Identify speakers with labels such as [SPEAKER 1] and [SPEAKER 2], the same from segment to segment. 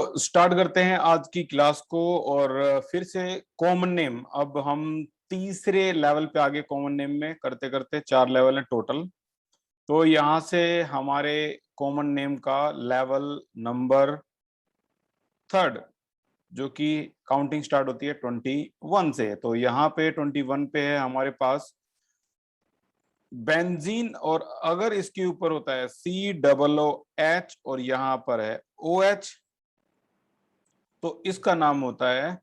[SPEAKER 1] तो स्टार्ट करते हैं आज की क्लास को। और फिर से कॉमन नेम, अब हम तीसरे लेवल पे आगे कॉमन नेम में करते करते 4 लेवल है टोटल। तो यहाँ से हमारे कॉमन नेम का लेवल नंबर 3, जो कि काउंटिंग स्टार्ट होती है 21 से। तो यहाँ पे 21 पे है हमारे पास बेंजीन, और अगर इसके ऊपर होता है COOH और यहाँ पर है OH, तो इसका नाम होता है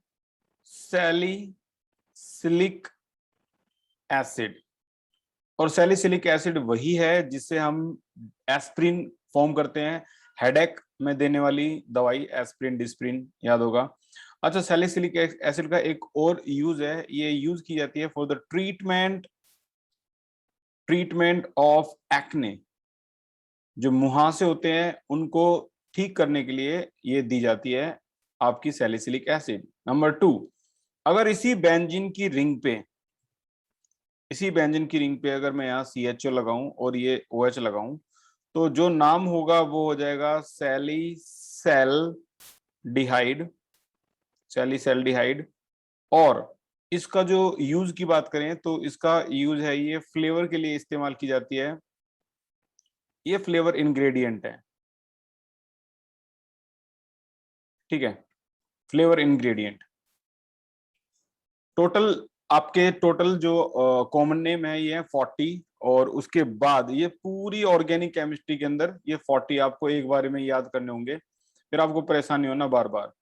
[SPEAKER 1] सैलिसिलिक एसिड। और सैलिसिलिक एसिड वही है जिससे हम एस्प्रिन फॉर्म करते हैं, हेडेक में देने वाली दवाई एस्प्रिन डिस्प्रिन, याद होगा। अच्छा, सैलिसिलिक एसिड का एक और यूज है, ये यूज की जाती है for the treatment of acne. जो मुहासे होते हैं उनको ठीक करने के लिए ये दी जाती है आपकी सैलिसिलिक एसिड। नंबर 2, अगर इसी बेंजीन की रिंग पे अगर मैं यहाँ CHO लगाऊं और ये OH लगाऊं, तो जो नाम होगा वो हो जाएगा सैलिसैल्डिहाइड। और इसका जो यूज की बात करें तो इसका यूज है, ये फ्लेवर के लिए इस्तेमाल की जाती है, ये फ्लेवर इंग्रेडिएंट है, ठीक है, फ्लेवर इंग्रेडिएंट। टोटल जो कॉमन नेम है ये है 40, और उसके बाद ये पूरी ऑर्गेनिक केमिस्ट्री के अंदर ये 40 आपको एक बार में याद करने होंगे, फिर आपको परेशानी होना बार बार।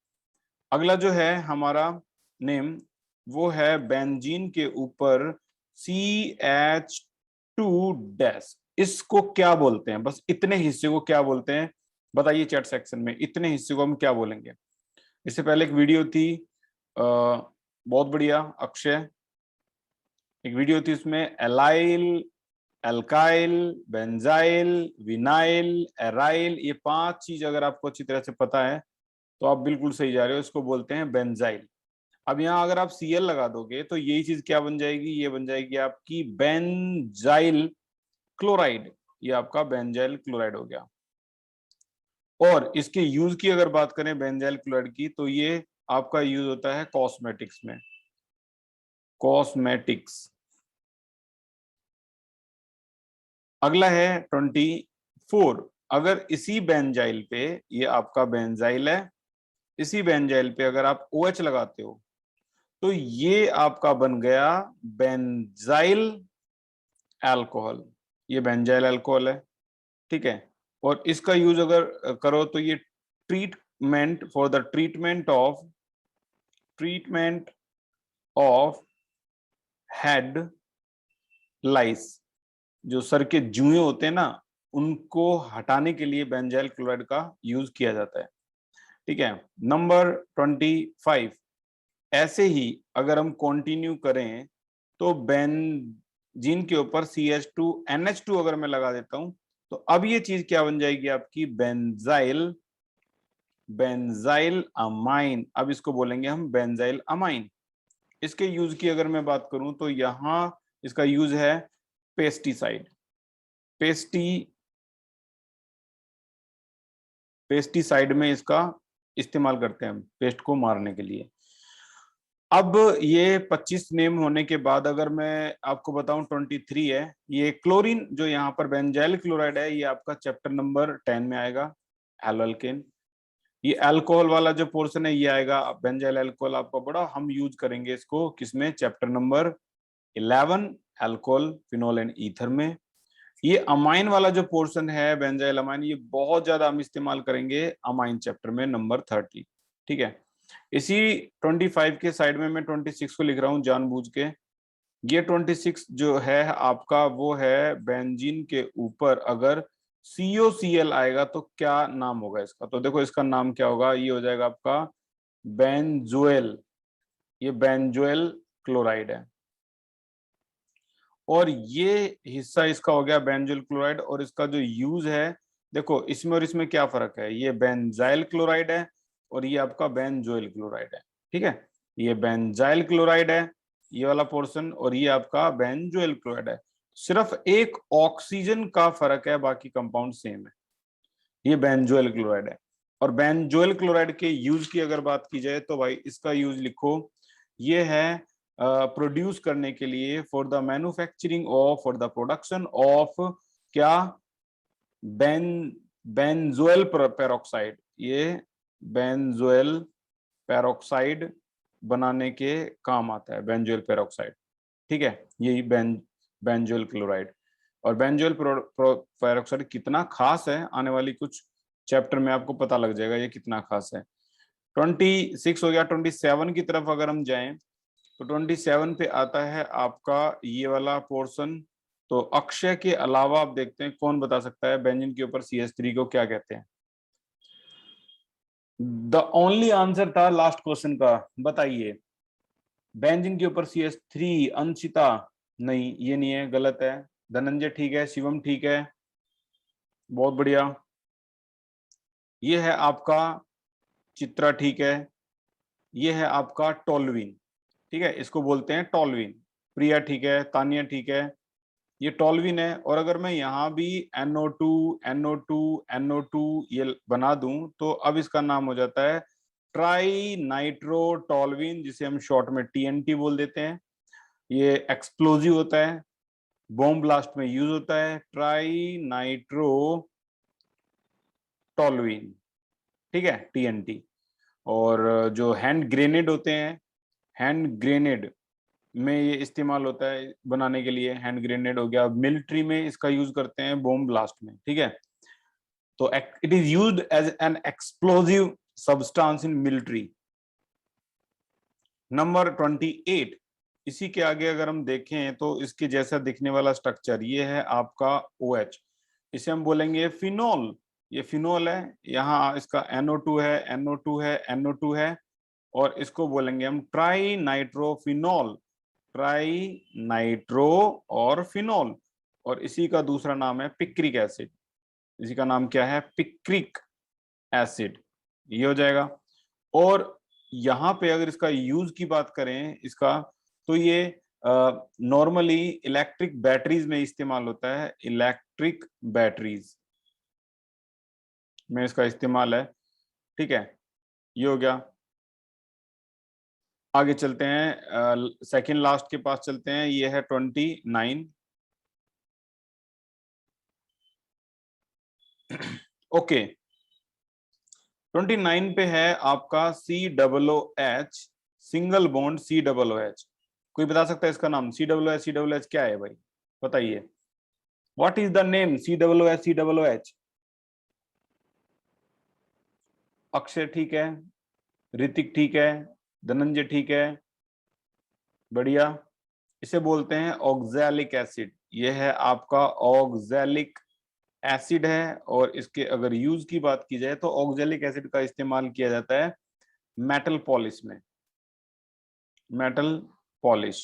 [SPEAKER 1] अगला जो है हमारा नेम, वो है बेंजीन के ऊपर CH2 डैश। इसको क्या बोलते हैं, बस इतने हिस्से को क्या बोलते हैं बताइए चैट सेक्शन में, इतने हिस्से को हम क्या बोलेंगे। इससे पहले एक वीडियो थी, बहुत बढ़िया अक्षय, एक वीडियो थी, उसमें allyl, alkyl, benzyl, vinyl, aryl, ये 5 चीज अगर आपको अच्छी तरह से पता है तो आप बिल्कुल सही जा रहे हो, इसको बोलते हैं बेंजाइल। अब यहाँ अगर आप Cl लगा दोगे तो यही चीज क्या बन जाएगी, ये बन जाएगी आपकी बेंजाइल क्लोराइड, ये आपका बेंजाइल क्लोराइड हो गया। और इसके यूज की अगर बात करें बेंजाइल क्लोराइड की, तो ये आपका यूज होता है कॉस्मेटिक्स में, कॉस्मेटिक्स। अगला है 24, अगर इसी बेंजाइल पे, ये आपका बेंजाइल है, इसी बेंजाइल पे अगर आप OH लगाते हो तो ये आपका बन गया बेंजाइल अल्कोहल, ये बेंजाइल अल्कोहल है, ठीक है। और इसका यूज अगर करो तो ये ट्रीटमेंट ऑफ हेड लाइस, जो सर के जुएं होते हैं ना, उनको हटाने के लिए बेंजाइल क्लोराइड का यूज किया जाता है, ठीक है। नंबर 25, ऐसे ही अगर हम कंटिन्यू करें तो बेंजीन के ऊपर CH2NH2 अगर मैं लगा देता हूं, तो अब ये चीज क्या बन जाएगी आपकी बेंजाइल अमाइन। अब इसको बोलेंगे हम बेंजाइल अमाइन। इसके यूज की अगर मैं बात करूं तो यहां इसका यूज है पेस्टिसाइड, पेस्टिसाइड में इसका इस्तेमाल करते हैं हम पेस्ट को मारने के लिए। अब ये 25 नेम होने के बाद अगर मैं आपको बताऊं 23 है, ये क्लोरीन जो यहाँ पर बेंजाइल क्लोराइड है, ये आपका चैप्टर नंबर 10 में आएगा, एल्केन। ये अल्कोहल वाला जो पोर्शन है ये आएगा बेंजाइल अल्कोहल, आपका बड़ा हम यूज करेंगे इसको किसमें, chapter number 11 alcohol phenol and ether में। ये अमाइन वाला जो पोर्शन है बेंजाइल अमाइन, ये बहुत ज्यादा हम इस्तेमाल करेंगे अमाइन चैप्टर में नंबर 30, ठीक है। इसी 25 के साइड में मैं 26 को लिख रहा हूं जानबूझ के। ये 26 जो है आपका वो है बेंजीन के ऊपर अगर COCl आएगा तो क्या नाम होगा इसका, तो देखो इसका नाम क्या होगा, ये हो जाएगा आपका बेंजोएल, ये बेंजोएल क्लोराइड है। और ये हिस्सा इसका हो गया बेंजोइल क्लोराइड, और इसका जो यूज है देखो इसमें और इसमें क्या फर्क है, ये बेंजाइल क्लोराइड है और ये आपका बेंजोइल क्लोराइड है, ठीक है। ये बेंजाइल क्लोराइड है ये वाला पोर्शन, और ये आपका बेंजोइल क्लोराइड है। सिर्फ एक ऑक्सीजन का फर्क है, बाकी कंपाउंड सेम है, ये बेंजोइल क्लोराइड है। और बेंजोइल क्लोराइड के यूज की अगर बात की जाए तो भाई इसका यूज लिखो, ये है प्रोड्यूस करने के लिए, for the manufacturing of, for the production of क्या, बेन बेंजोइल पेरोक्साइड, ये बेंजोइल पेरोक्साइड बनाने के काम आता है बेंजोइल पेरोक्साइड। ठीक है, यही बेंजोइल क्लोराइड। और बेंजोइल पेरोक्साइड कितना खास है, आने वाली कुछ चैप्टर में आपको पता लग जाएगा ये कितना खास है। 26 हो गया। 27 की तरफ अगर हम जाएं तो 27 पे आता है आपका ये वाला पोर्शन। तो अक्षय के अलावा आप देखते हैं कौन बता सकता है बेंजीन के ऊपर CH3 को क्या कहते हैं। द ओनली आंसर था लास्ट क्वेश्चन का, बताइए। बेंजीन के ऊपर CH3, अंशिता, नहीं ये नहीं है, गलत है। धनंजय ठीक है, शिवम ठीक है, बहुत बढ़िया। ये है आपका चित्रा, ठीक है। ये है आपका टोल्विन, ठीक है, इसको बोलते हैं टोल्विन। प्रिया ठीक है, तानिया ठीक है, ये टोल्विन है। और अगर मैं यहाँ भी NO2 NO2 NO2 ये बना दूं तो अब इसका नाम हो जाता है ट्राई नाइट्रो टोल्विन, जिसे हम शॉर्ट में TNT बोल देते हैं। ये एक्सप्लोजिव होता है, बॉम्ब ब्लास्ट में यूज होता है, ट्राई नाइट्रो टोल्विन, ठीक है, TNT। और जो हैंड ग्रेनेड होते हैं, हैंड ग्रेनेड में ये इस्तेमाल होता है बनाने के लिए। हैंड ग्रेनेड हो गया, मिलिट्री में इसका यूज करते हैं, बॉम्ब ब्लास्ट में, ठीक है। तो it is used as an explosive substance in military. Number 28, इसी के आगे अगर हम देखें तो इसके जैसा दिखने वाला स्ट्रक्चर ये है आपका OH, इसे हम बोलेंगे फिनोल। ये फिनोल है, यहाँ इसका NO2 है, NO2 है, NO2 है, और इसको बोलेंगे हम ट्राई नाइट्रोफिनोल, ट्राई नाइट्रो और फिनोल। और इसी का दूसरा नाम है पिक्रिक एसिड, इसी का नाम क्या है, पिक्रिक एसिड, ये हो जाएगा। और यहाँ पे अगर इसका यूज की बात करें इसका, तो ये नॉर्मली इलेक्ट्रिक बैटरीज में इस्तेमाल होता है, इलेक्ट्रिक बैटरीज में इसका इस्तेमाल है, ठीक है, ये हो गया। आगे चलते हैं, सेकंड लास्ट के पास चलते हैं, ये है 29। ओके, 29 पे है आपका COOH, सिंगल बॉन्ड COOH। कोई बता सकता है इसका नाम, COOH क्या है भाई, बताइए। What is the name COOH? Akshay ठीक है, ऋतिक ठीक है, धनंजय ठीक है, बढ़िया। इसे बोलते हैं ऑक्सैलिक एसिड, ये है आपका ऑक्सैलिक एसिड है। और इसके अगर यूज की बात की जाए तो ऑक्सैलिक एसिड का इस्तेमाल किया जाता है मेटल पॉलिश में, मेटल पॉलिश।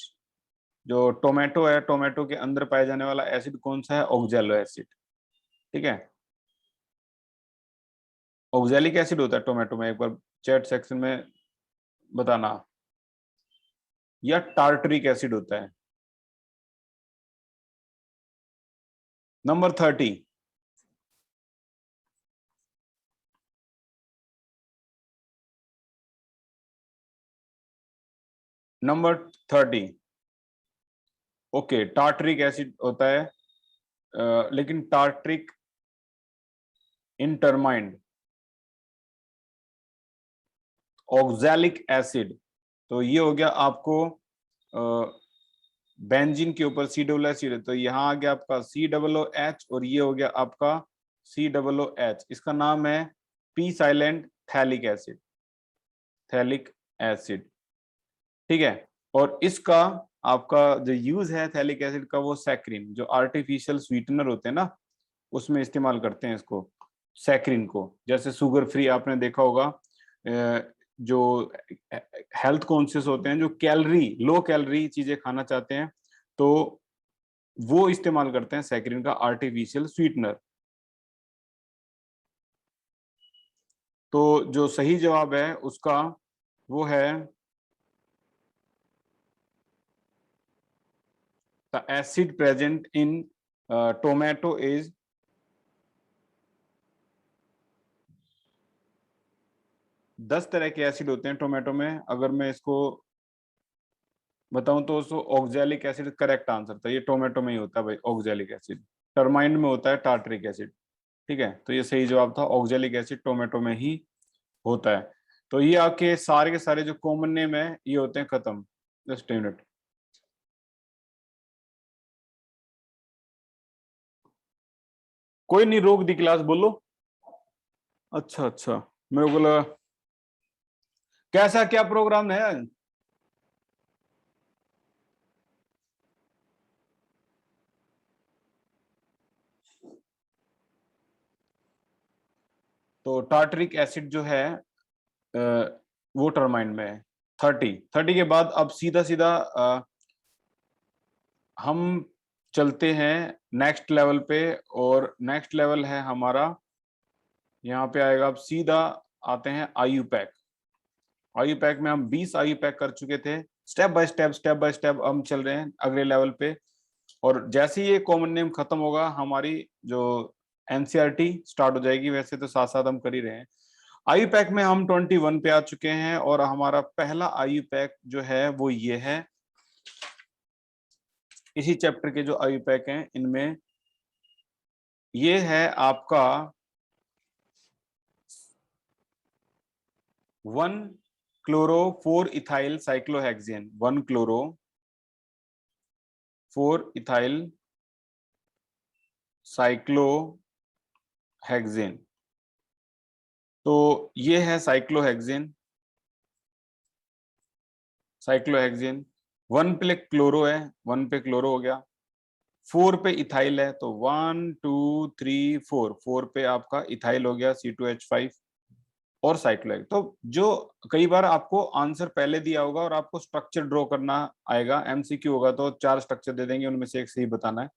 [SPEAKER 1] जो टोमेटो है, टोमेटो के अंदर पाया जाने वाला एसिड कौन सा है, ऑक्सैलो एसिड, ठीक है। ऑक्सैलिक एसिड होता है टोमेटो में, एक बार चैट सेक्शन में बताना, या टार्टरिक एसिड होता है। Number 30, number 30, okay, tartaric acid होता है, लेकिन टार्टरिक इंटरमाइंड, ऑक्सैलिक एसिड। तो ये हो गया आपको बेंजीन के ऊपर COOH, तो यहाँ आ गया आपका COOH, और ये हो गया आपका COOH। इसका नाम है P silent phthalic acid, phthalic acid, ठीक है। और इसका आपका जो यूज है थैलिक एसिड का, वो सैक्रिन, जो आर्टिफिशियल स्वीटनर होते हैं ना, उसमें इस्तेमाल करते हैं इसको, सैक्रिन को। जैसे शुगर फ्री आपने देखा होगा, जो हेल्थ कॉन्शियस होते हैं, जो कैलोरी, लो कैलोरी चीजें खाना चाहते हैं, तो वो इस्तेमाल करते हैं सैक्रिन का आर्टिफिशियल स्वीटनर। तो जो सही जवाब है उसका वो है the acid present in tomato is 10 तरह के एसिड होते हैं टोमेटो में। अगर मैं इसको बताऊं तो उसको ऑक्जेलिक एसिड करेक्ट आंसर था। ये टोमेटो में ही होता है भाई ऑक्जेलिक एसिड। टर्माइन में होता है टार्टरिक एसिड। ठीक है, तो ये सही जवाब था, ऑक्जेलिक एसिड टोमेटो में ही होता है। तो ये आपके सारे के सारे जो कॉमन नेम है ये होते हैं खत्म। Just minute. कोई नहीं, रोक दी क्लास, बोलो। अच्छा अच्छा, मेरे को लगा कैसा क्या प्रोग्राम है। तो टार्टरिक एसिड जो है वो टर्माइन में है। 30 के बाद अब सीधा सीधा हम चलते हैं नेक्स्ट लेवल पे। और नेक्स्ट लेवल है हमारा, यहाँ पे आएगा अब सीधा आते हैं आयु पैक। आयु पैक में हम 20 आयु पैक कर चुके थे। स्टेप बाय स्टेप हम चल रहे हैं अगले लेवल पे। और जैसे ही ये कॉमन नेम खत्म होगा हमारी जो एनसीईआरटी स्टार्ट हो जाएगी। वैसे तो साथ साथ हम कर ही रहे हैं। आयु पैक में हम 21 पे आ चुके हैं और हमारा पहला आयु पैक जो है वो ये है। इसी चैप्टर के जो आयु पैक हैं इनमें ये है आपका 1 chloro 4 ethyl cyclohexane. 1 chloro 4 ethyl cyclohexane. तो ये है साइक्लोहेक्सेन। साइक्लोहेक्सेन 1 पे क्लोरो है, 1 पे क्लोरो हो गया। 4 पे इथाइल है तो 1 2 3 4, 4 पे आपका इथाइल हो गया C2H5 और साइक्लोहेक्सेन। तो जो कई बार आपको आंसर पहले दिया होगा और आपको स्ट्रक्चर ड्रॉ करना आएगा, एमसीक्यू होगा तो 4 स्ट्रक्चर दे देंगे, उनमें से एक सही बताना है।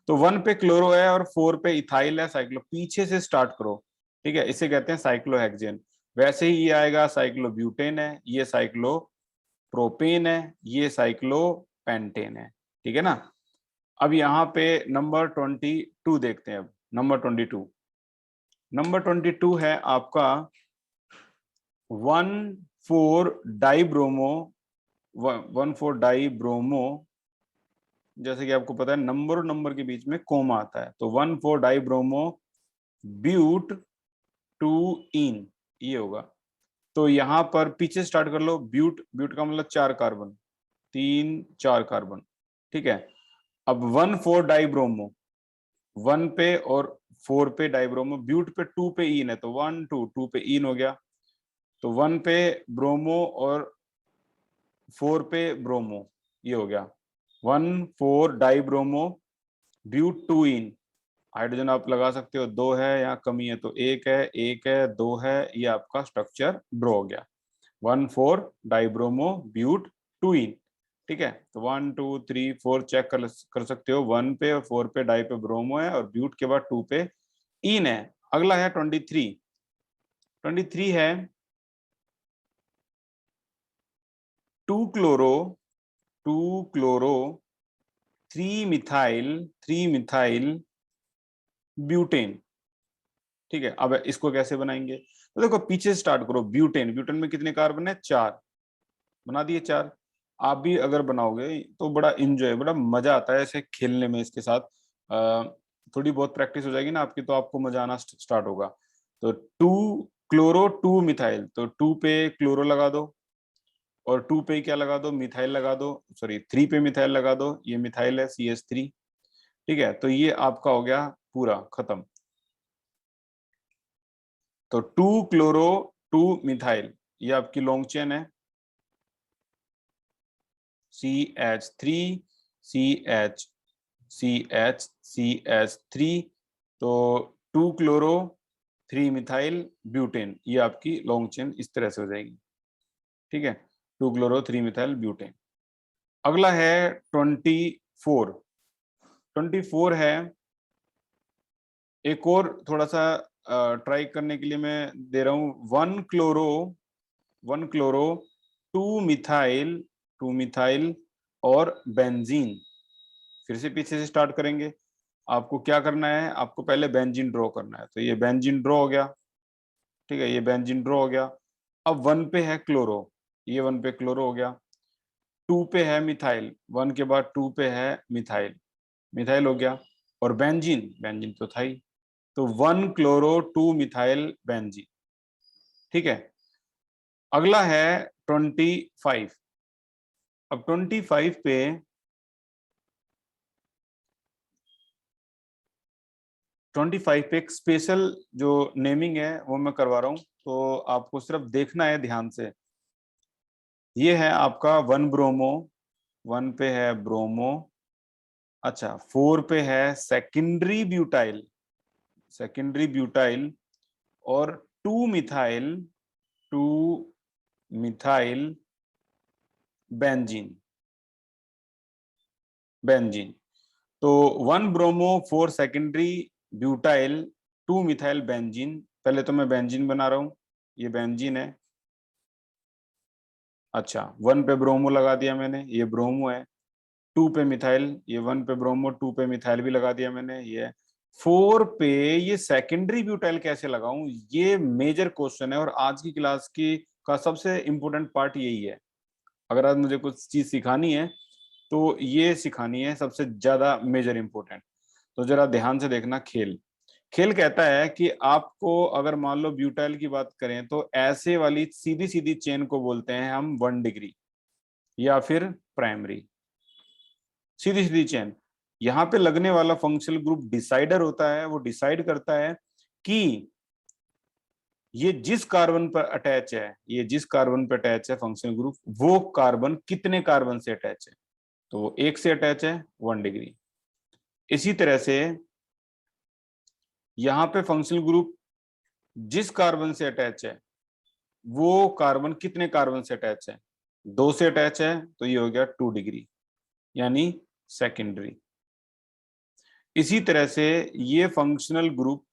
[SPEAKER 1] तो 1 पे क्लोरो है और 4 पे इथाइल है, साइक्लो पीछे से स्टार्ट करो। ठीक है, इसे कहते हैं साइक्लोहेक्सेन। वैसे ही ये आएगा साइक्लोब्यूटेन है, ये साइक्लोप्रोपेन है, ये साइक्लोपेंटेन है। ठीक है ना। अब यहाँ पे नंबर 22 देखते हैं। अब नंबर 22 है आपका 1,4-डाइब्रोमो। 1,4-डाइब्रोमो, जैसे कि आपको पता है नंबर और नंबर के बीच में कोमा आता है, तो 1,4-डाइब्रोमो ब्यूट 2 इन, ये होगा। तो यहाँ पर पीछे स्टार्ट कर लो। ब्यूट, ब्यूट का मतलब 4 कार्बन, 3 4 कार्बन। ठीक है। अब 1,4-डाइब्रोमो 1 पे और 4 पे डाइब्रोमो, ब्यूट पे 2 पे इन है तो 1 2 2 पे इन हो गया। तो 1 पे ब्रोमो और 4 पे ब्रोमो, ये हो गया 1,4-डाइब्रोमो ब्यूट 2 इन। हाइड्रोजन आप लगा सकते हो, 2 है, यहाँ कमी है तो 1 है, 1 है, 2 है, ये आपका स्ट्रक्चर ड्रॉ हो गया 1,4-डाइब्रोमो ब्यूट 2 इन। ठीक है, तो 1 2 3 4 चेक कर सकते हो। 1 पे और 4 पे डाई पे ब्रोमो है और ब्यूट के बाद 2 पे इन है। अगला है 23। 23 है 2 क्लोरो 2 क्लोरो 3 मिथाइल ब्यूटेन। ठीक है, अब इसको कैसे बनाएंगे, तो देखो पीछे स्टार्ट करो। ब्यूटेन, ब्यूटेन में कितने कार्बन है, 4, बना दिए 4। आप भी अगर बनाओगे तो बड़ा इंजॉय, बड़ा मजा आता है ऐसे खेलने में इसके साथ। थोड़ी बहुत प्रैक्टिस हो जाएगी ना आपकी तो आपको मजा आना स्टार्ट होगा। तो 2 क्लोरो 2 मिथाइल, तो 2 पे क्लोरो लगा दो और 2 पे क्या लगा दो, मिथाइल लगा दो, सॉरी 3 पे मिथाइल लगा दो, ये मिथाइल है CH3। ठीक है, तो ये आपका हो गया पूरा खत्म। तो 2 क्लोरो 2 मिथाइल, ये आपकी लॉन्ग चेन है CH3 CH CH3। तो 2 क्लोरो 3 मिथाइल ब्यूटेन, ये आपकी लॉन्ग चेन इस तरह से हो जाएगी। ठीक है, 2 क्लोरो 3 मिथाइल ब्यूटेन। अगला है 24। 24 है, एक और थोड़ा सा ट्राई करने के लिए मैं दे रहा हूं। 1 क्लोरो 2 मिथाइल और बेंजीन। फिर से पीछे से स्टार्ट करेंगे। आपको क्या करना है, आपको पहले बेंजीन ड्रॉ करना है। तो ये बेंजीन ड्रॉ हो गया। ठीक है, ये बेंजीन ड्रॉ हो गया। अब 1 पे है क्लोरो, ये 1 पे क्लोरो हो गया। 2 पे है मिथाइल, 1 के बाद 2 पे है मिथाइल, मिथाइल हो गया। और बेंजीन, बेंजीन तो था ही, तो 1 क्लोरो 2 मिथाइल बेंजीन। ठीक है, अगला है 25। अब 25 पे एक स्पेशल जो नेमिंग है वो मैं करवा रहा हूं, तो आपको सिर्फ देखना है ध्यान से। ये है आपका 1 ब्रोमो, 1 पे है ब्रोमो। अच्छा, 4 पे है सेकेंडरी ब्यूटाइल, सेकेंडरी ब्यूटाइल। और 2 मिथाइल, 2 मिथाइल बेंजीन, बेंजीन। तो 1 bromo 4 secondary butyl 2 methyl benzene. पहले तो मैं बेंजीन बना रहा हूं, ये बेंजीन है। अच्छा, 1 पे ब्रोमो लगा दिया मैंने, ये ब्रोमो है। 2 पे मिथाइल, ये 1 पे ब्रोमो 2 पे मिथाइल भी लगा दिया मैंने, ये 4 पे ये सेकेंडरी ब्यूटाइल कैसे लगाऊं, ये मेजर क्वेश्चन है। और आज की क्लास की का सबसे इंपॉर्टेंट पार्ट यही है। अगर आज मुझे कुछ चीज सिखानी है तो ये सिखानी है, सबसे ज्यादा मेजर इंपॉर्टेंट। तो जरा ध्यान से देखना। खेल, खेल कहता है कि आपको अगर मान लो ब्यूटाइल की बात करें तो ऐसे वाली सीधी सीधी चेन को बोलते हैं हम 1 डिग्री या फिर प्राइमरी, सीधी सीधी चेन। यहाँ पे लगने वाला फंक्शनल ग्रुप डिसाइडर होता है, वो डिसाइड करता है कि ये जिस कार्बन पर अटैच है, ये जिस कार्बन पर अटैच है फंक्शनल ग्रुप, वो कार्बन कितने कार्बन से अटैच है। तो वो 1 से अटैच है, 1 डिग्री। इसी तरह से यहाँ पे फंक्शनल ग्रुप जिस कार्बन से अटैच है, वो कार्बन कितने कार्बन से अटैच है, 2 से अटैच है, तो ये हो गया 2 डिग्री, यानी सेकेंडरी। इसी तरह से ये फंक्शनल ग्रुप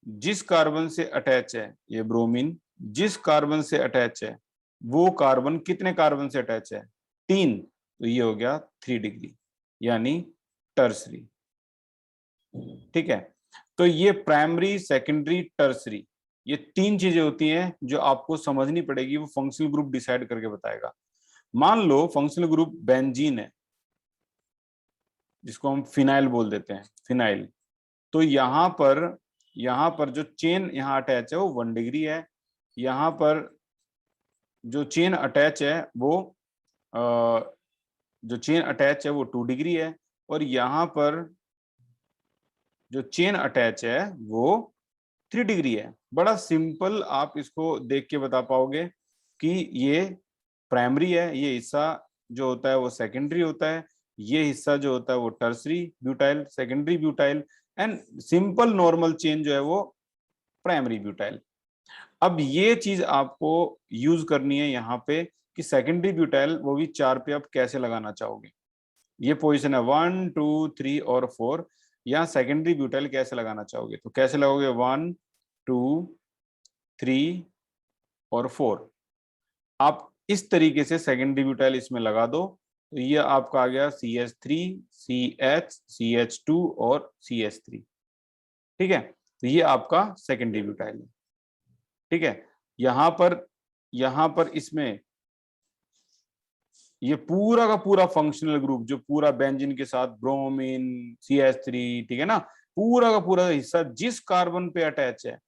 [SPEAKER 1] जिस कार्बन से अटैच है, ये ब्रोमीन जिस कार्बन से अटैच है, वो कार्बन कितने कार्बन से अटैच है, 3, तो ये हो गया 3 डिग्री, यानी टर्सरी। ठीक है, तो ये प्राइमरी, सेकेंडरी, टर्सरी, ये 3 चीजें होती हैं जो आपको समझनी पड़ेगी, वो फंक्शनल ग्रुप डिसाइड करके बताएगा। मान लो फंक्शनल ग्रुप बेंजीन है, जिसको हम फिनाइल बोल देते हैं, फिनाइल। तो यहाँ पर जो चेन यहाँ अटैच है वो 1 डिग्री है। यहाँ पर जो चेन अटैच है वो अ, जो चेन अटैच है वो 2 डिग्री है। और यहाँ पर जो चेन अटैच है वो 3 डिग्री है। बड़ा सिंपल, आप इसको देख के बता पाओगे कि ये प्राइमरी है, ये हिस्सा जो होता है वो सेकेंडरी होता है, ये हिस्सा जो होता है वो tertiary butyl, secondary butyl, and simple normal chain जो है वो प्राइमरी ब्यूटाइल। अब ये चीज आपको यूज करनी है यहाँ पे कि सेकेंडरी ब्यूटाइल वो भी 4 पे आप कैसे लगाना चाहोगे। ये पोजीशन है 1 2 3 और 4, यहाँ सेकेंडरी ब्यूटाइल कैसे लगाना चाहोगे, तो कैसे लगोगे, 1 2 3 और 4। आप इस तरीके से सेकेंडरी ब्यूटाइल इसमें लगा दो, तो ये आपका आ गया CH3 CH2 और CH3। ठीक है, तो ये आपका सेकेंडरी ब्यूटाइल है। ठीक है, यहाँ पर इसमें ये पूरा का पूरा फंक्शनल ग्रुप जो पूरा बेंजीन के साथ ब्रोमीन CH3, ठीक है ना, पूरा का पूरा हिस्सा जिस कार्बन पे अटैच है,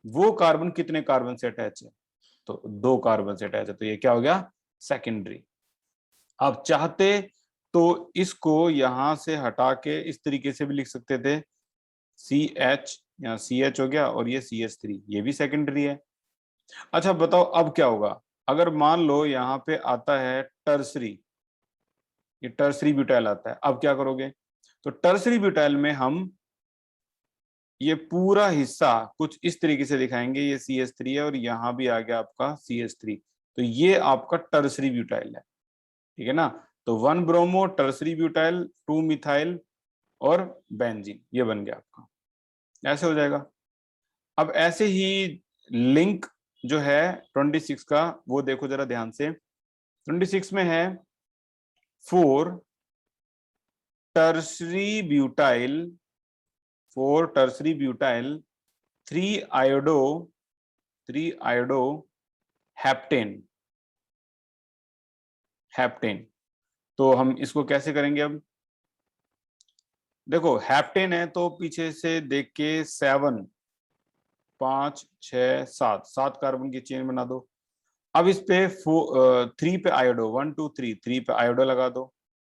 [SPEAKER 1] वो कार्बन कितने कार्बन से अटैच है, तो 2 कार्बन से अटैच है, तो ये क्या हो गया, सेकेंडरी। आप चाहते तो इसको यहां से हटा के इस तरीके से भी लिख सकते थे, CH, यहाँ CH हो गया और ये CH3, ये भी सेकेंडरी है। अच्छा बताओ अब क्या होगा, अगर मान लो यहाँ पे आता है टर्सरी, ये टर्सरी ब्यूटाइल आता है, अब क्या करोगे, तो टर्सरी ब्यूटाइल में हम ये पूरा हिस्सा कुछ इस तरीके से दिखाएंगे, ये CH3 है और यहाँ भी आ गया आपका CH3, तो ये आपका टर्सरी ब्यूटाइल है। ठीक है ना, तो 1 ब्रोमो टर्सरी ब्यूटाइल 2 मिथाइल और बेंजीन, ये बन गया आपका, ऐसे हो जाएगा। अब ऐसे ही लिंक जो है 26 का, वो देखो जरा ध्यान से। 26 में है 4 tertiary butyl, 4 tertiary butyl 3 iodo, 3 iodo heptane, heptane. तो हम इसको कैसे करेंगे अब? देखो हेप्टेन है तो पीछे से देख के 7, 5, 6, 7, 7 कार्बन की चेन बना दो। अब इस पे 3 पे आयोडो, 1 2 3, 3 पे आयोडो लगा दो।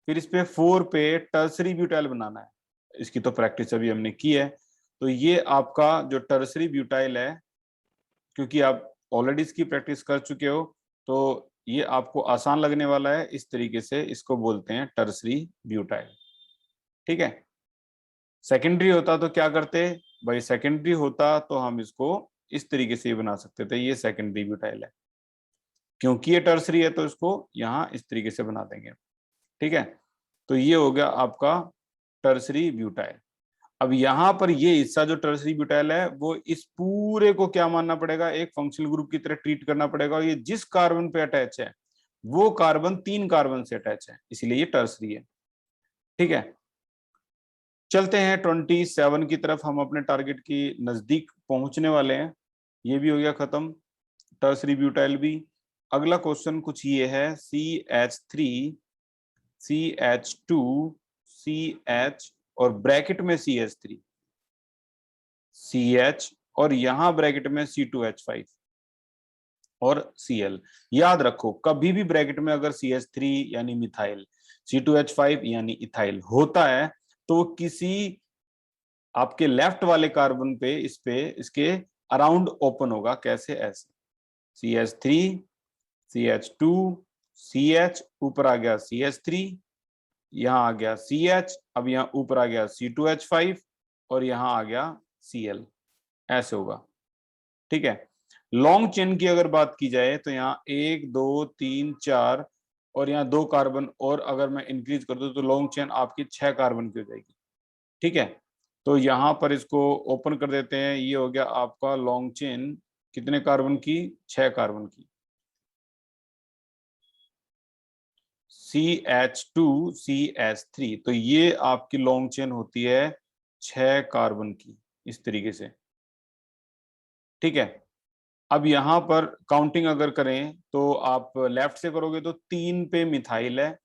[SPEAKER 1] फिर इस पे 4 पे टर्सरी ब्यूटाइल बनाना है। इसकी तो प्रैक्टिस अभी हमने की है। तो ये आपका जो टर्सरी ब्यूटाइल है, क्योंकि आप ऑलरेडी इसकी प्रैक्टिस कर चुके हो, तो ये आपको आसान लगने वाला है। इस तरीके से इसको बोलते हैं टर्सरी ब्यूटाइल। ठीक है। सेकेंडरी होता तो क्या करते भाई? सेकेंडरी होता तो हम इसको इस तरीके से बना सकते थे। ये सेकेंडरी ब्यूटाइल है, क्योंकि ये टर्सरी है तो इसको यहाँ इस तरीके से बना देंगे। ठीक है। तो ये हो गया आपका टर्सरी ब्यूटाइल। अब यहाँ पर ये हिस्सा जो टर्सरी ब्यूटाइल है, वो इस पूरे को क्या मानना पड़ेगा? एक फंक्शनल ग्रुप की तरह ट्रीट करना पड़ेगा। और ये जिस कार्बन पे अटैच है वो कार्बन 3 कार्बन से अटैच है, इसीलिए ये टर्सरी है। ठीक है। चलते हैं 27 की तरफ। हम अपने टारगेट की नजदीक पहुंचने वाले हैं। ये भी हो गया खत्म, टर्सरी ब्यूटाइल भी। अगला क्वेश्चन कुछ ये है, CH3, CH2, CH और ब्रैकेट में CH3, CH और यहां ब्रैकेट में C2H5 और Cl। याद रखो कभी भी ब्रैकेट में अगर CH3 यानी मिथाइल, C2H5 यानी इथाइल होता है, तो किसी आपके लेफ्ट वाले कार्बन पे इस पे इसके अराउंड ओपन होगा। कैसे? ऐसे CH3, CH2, CH, ऊपर आ गया CH3, यहाँ आ गया CH, अब यहाँ ऊपर आ गया C2H5 और यहाँ आ गया Cl। ऐसे होगा। ठीक है। लॉन्ग चेन की अगर बात की जाए तो यहाँ 1 2 3 4 और यहाँ 2 कार्बन, और अगर मैं इंक्रीज कर दूं तो लॉन्ग चेन आपकी 6 कार्बन की हो जाएगी। ठीक है। तो यहाँ पर इसको ओपन कर देते हैं। ये हो गया आपका लॉन्ग चेन, कितने कार्बन की? 6 कार्बन की। CH2, CH3, तो ये आपकी लॉन्ग चेन होती है 6 कार्बन की, इस तरीके से। ठीक है। अब यहाँ पर काउंटिंग अगर करें तो आप लेफ्ट से करोगे तो 3 पे मिथाइल है,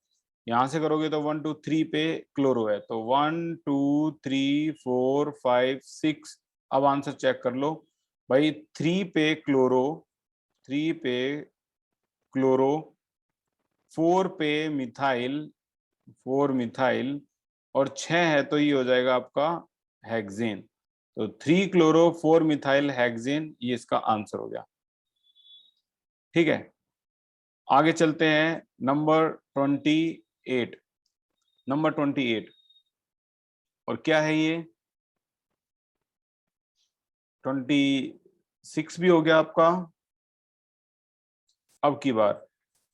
[SPEAKER 1] यहां से करोगे तो 1 2 3 पे क्लोरो है। तो 1 2 3 4 5 6। अब आंसर चेक कर लो भाई। 3 पे क्लोरो, 3 पे क्लोरो, 4 पे मिथाइल, 4 मिथाइल और 6 है तो ये हो जाएगा आपका हेक्सेन। तो 3 क्लोरो 4 मिथाइल हेक्सेन, ये इसका आंसर हो गया। ठीक है। आगे चलते हैं नंबर 28। नंबर 28 और क्या है ये? 26 भी हो गया आपका। अब की बार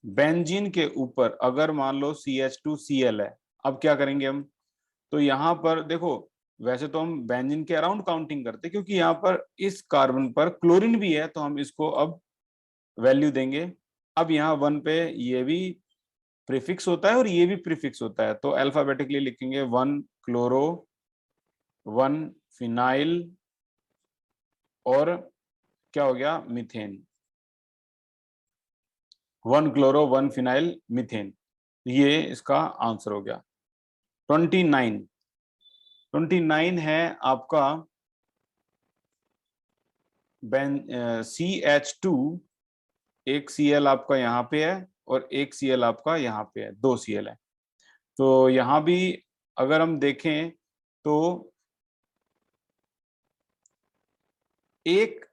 [SPEAKER 1] बेंजीन के ऊपर अगर मान लो CH2Cl है, अब क्या करेंगे हम? तो यहाँ पर देखो, वैसे तो हम बेंजीन के अराउंड काउंटिंग करते, क्योंकि यहाँ पर इस कार्बन पर क्लोरीन भी है तो हम इसको अब वैल्यू देंगे। अब यहाँ 1 पे ये भी प्रीफिक्स होता है और ये भी प्रीफिक्स होता है, तो अल्फाबेटिकली लिखेंगे 1 क्लोरो, 1 फिनाइल और क्या हो गया? मीथेन। 1 क्लोरो 1 फिनाइल मीथेन, ये इसका आंसर हो गया। 29, 29 है आपका CH2। एक Cl आपका यहाँ पे है और एक Cl आपका यहाँ पे है, 2 Cl है। तो यहाँ भी अगर हम देखें तो एक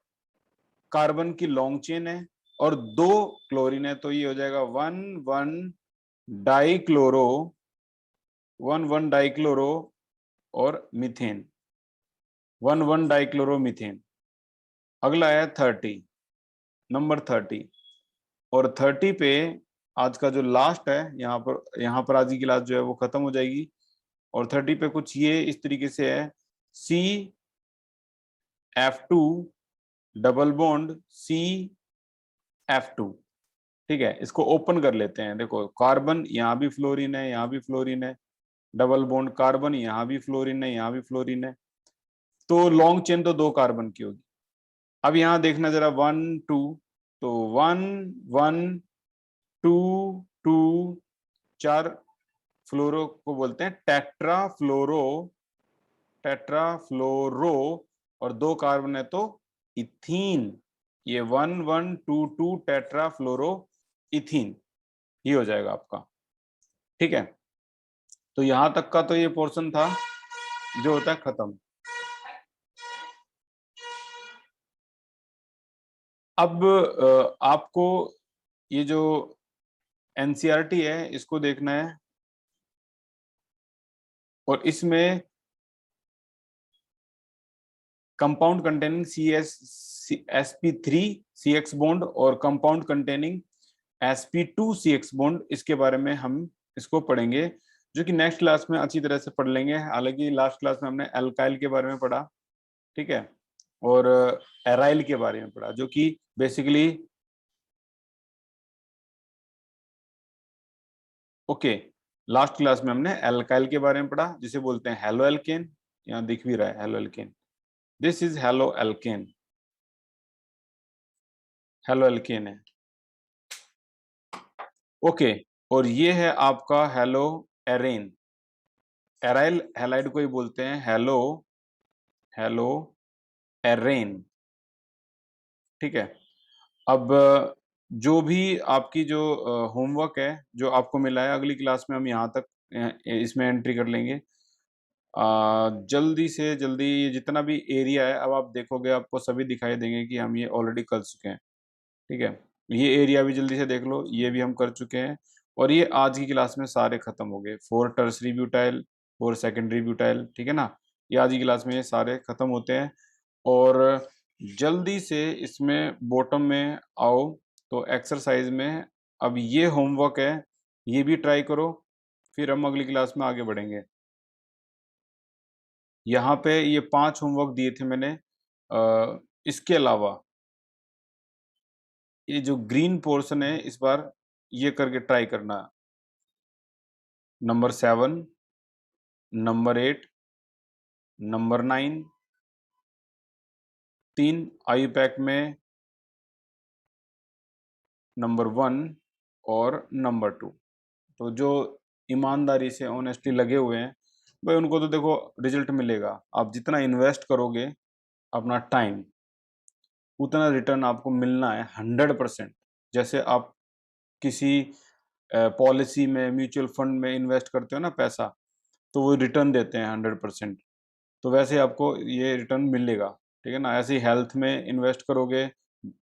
[SPEAKER 1] कार्बन की लॉन्ग चेन है और 2 क्लोरीन है, तो ये हो जाएगा 1 1 डाइक्लोरो, 1 1 डाइक्लोरो और मीथेन, 1 1 डाइक्लोरो मीथेन। अगला है 30, नंबर 30। और 30 पे आज का जो लास्ट है, यहाँ पर आज की क्लास जो है वो खत्म हो जाएगी। और 30 पे कुछ ये इस तरीके से है, CF2 डबल बॉन्ड CF2। ठीक है। इसको ओपन कर लेते हैं। देखो कार्बन यहाँ भी फ्लोरीन है, यहाँ भी फ्लोरीन है, डबल बॉन्ड कार्बन, यहाँ भी फ्लोरीन है, यहाँ भी फ्लोरीन है। तो लॉन्ग चेन तो 2 कार्बन की होगी। अब यहाँ देखना जरा 1 2 तो 1 1 2 2, 4 फ्लोरो को बोलते हैं टेट्राफ्लोरो, टेट्राफ्लोरो, और 2 कार्बन है तो इथीन। ये 1122 टेट्राफ्लोरो इथीन, ये हो जाएगा आपका। ठीक है, तो यहां तक का तो ये पोर्शन था जो होता है खत्म। अब आपको ये जो एनसीईआरटी है इसको देखना है, और इसमें compound containing sp3 CX bond और compound containing sp2 CX bond, इसके बारे में हम इसको पढ़ेंगे, जो कि नेक्स्ट क्लास में अच्छी तरह से पढ़ लेंगे। हालांकि लास्ट क्लास में हमने एल्काइल के बारे में पढ़ा, ठीक है, और एराइल के बारे में पढ़ा, जो कि बेसिकली ओके। लास्ट क्लास में हमने एल्काइल के बारे में पढ़ा, जिसे बोलते हैं हेलो एल्केन। यहाँ दिख भी रहा है halo alkane, this is halo alkane, halo alkane है। ओके, और ये है आपका हेलो एरेन। एराइल हैलाइड को ही बोलते हैं हेलो, हेलो एरेन। ठीक है, अब जो भी आपकी जो होमवर्क है जो आपको मिला है, अगली क्लास में हम यहाँ तक इसमें एंट्री कर लेंगे। जल्दी से जल्दी ये जितना भी एरिया है, अब आप देखोगे आपको सभी दिखाई देंगे कि हम ये ऑलरेडी कर चुके हैं। ठीक है, ये एरिया भी जल्दी से देख लो, ये भी हम कर चुके हैं, और ये आज की क्लास में सारे खत्म हो गए। 4 टर्सरी ब्यूटाइल, 4 सेकेंडरी ब्यूटाइल, ठीक है ना, ये आज की क्लास में ये सारे खत्म होते हैं। और जल्दी से इसमें बॉटम में आओ, तो एक्सरसाइज में अब ये होमवर्क है, ये भी ट्राई करो, फिर हम अगली क्लास में आगे बढ़ेंगे। यहाँ पे ये 5 होमवर्क दिए थे मैंने, इसके अलावा ये जो ग्रीन पोर्शन है इस बार ये करके ट्राई करना। नंबर 7, नंबर 8, नंबर 9, 3 आयु पैक में नंबर 1 और नंबर 2। तो जो ईमानदारी से ऑनेस्टली लगे हुए हैं भाई, उनको तो देखो रिजल्ट मिलेगा। आप जितना इन्वेस्ट करोगे अपना टाइम, उतना रिटर्न आपको मिलना है 100%। जैसे आप किसी पॉलिसी में, म्यूचुअल फंड में इन्वेस्ट करते हो ना पैसा, तो वो रिटर्न देते हैं 100%, तो वैसे आपको ये रिटर्न मिलेगा। ठीक है ना, ऐसे ही हेल्थ में इन्वेस्ट करोगे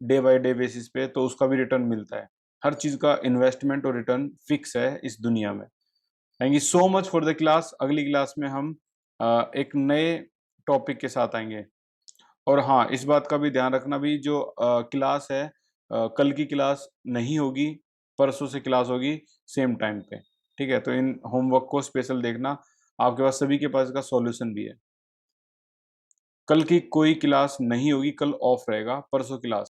[SPEAKER 1] डे बाय डे बेसिस पे, तो उसका भी रिटर्न मिलता है। हर चीज का इन्वेस्टमेंट और रिटर्न फिक्स है इस दुनिया में। Thank you so much for the class. अगली क्लास में हम एक नए टॉपिक के साथ आएंगे। और हाँ, इस बात का भी ध्यान रखना भी, जो क्लास है कल की क्लास नहीं होगी, परसों से क्लास होगी सेम टाइम पे। ठीक है, तो इन होमवर्क को स्पेशल देखना, आपके पास सभी के पास इसका सॉल्यूशन भी है। कल की कोई क्लास नहीं होगी, कल ऑफ रहेगा, परसों क्लास